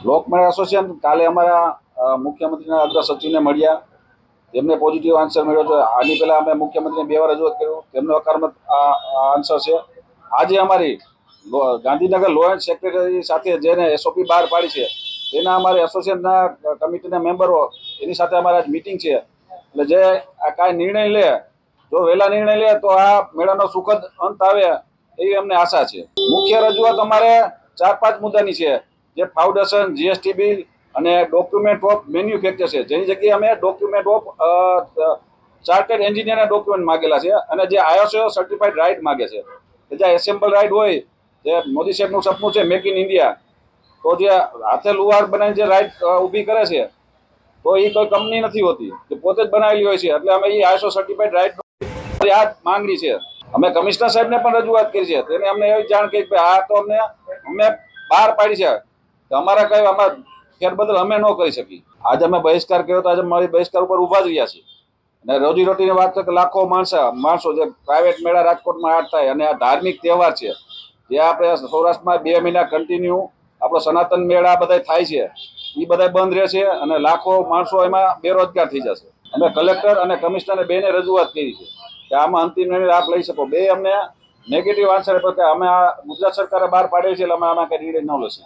લોકમેળા association કાલે અમારા મુખ્યમંત્રીના અગ્ર સચિવને મળ્યા, તેમને પોઝિટિવ આન્સર મળ્યો છે. આની પહેલા અમે મુખ્યમંત્રીને 2 વાર રજૂઆત કર્યું, તેમનો હકારાત્મક આન્સર છે. આજે અમારી ગાંધીનગર લો એન્ડ સેક્રેટરી સાથે જેને એસઓપી બહાર પાડી છે તેના અમારે એસોસિએશનના કમિટીના મેમ્બરો એની સાથે અમારા આજ મિટિંગ છે. એટલે જે આ કાંઈ નિર્ણય લે, જો વહેલા નિર્ણય લે તો આ મેળાનો સુખદ અંત આવે એવી અમને આશા છે. મુખ્ય રજૂઆત અમારે 4-5 મુદ્દાની છે, જે ફાઉન્ડેશન, જીએસટી બિલ અને ડોક્યુમેન્ટ ઓફ મેન્યુફેક્ચર છે, જેની જગ્યાએ અમે ડોક્યુમેન્ટ ઓફ ચાર્ટર્ડ એન્જિનિયરના ડોક્યુમેન્ટ માગેલા છે અને જે આઈએસઓ સર્ટિફાઈડ રાઇડ માગે છે કે જે એસેમ્બલ રાઇડ હોય, જે મોદી સાહેબનું સપનું છે મેક ઇન ઇન્ડિયા, તો જે હાથે લુહાર બનાવીને જે રાઇડ ઊભી કરે છે તો એ કોઈ કંપની નથી હોતી, જે પોતે જ બનાવેલી હોય છે. એટલે અમે એ આઈએસઓ સર્ટિફાઈડ રાઇડ આ માંગણી છે. અમે કમિશનર સાહેબને પણ રજૂઆત કરી છે, તેને અમને એવી જાણ કરી કે આ તો અમે બહાર પાડી છે, અમારા કઈ આમાં ફેરબદલ અમે ન કરી શકી. આજે અમે બહિષ્કાર કર્યો તો આજે મારી બહિષ્કાર ઉપર ઉભા જ રહ્યા છીએ. અને રોજીરોટીની વાત છે કે લાખો માણસો જે પ્રાઇવેટ મેળા રાજકોટમાં હાટ થાય અને આ ધાર્મિક તહેવાર છે, જે આપણે સૌરાષ્ટ્રમાં 2 મહિના કન્ટિન્યુ આપણો સનાતન મેળા બધા થાય છે, એ બધા બંધ રહેશે અને લાખો માણસો એમાં બેરોજગાર થઈ જશે. અમે કલેક્ટર અને કમિશનરને બેને રજૂઆત કરી છે કે આમાં અંતિમ નિર્ણય આપ લઈ શકો. બે અમને નેગેટિવ આન્સર આપ્યો કે અમે આ ગુજરાત સરકારે બહાર પાડ્યો છે એટલે અમે આમાં કઈ નિર્ણય ન લેશું.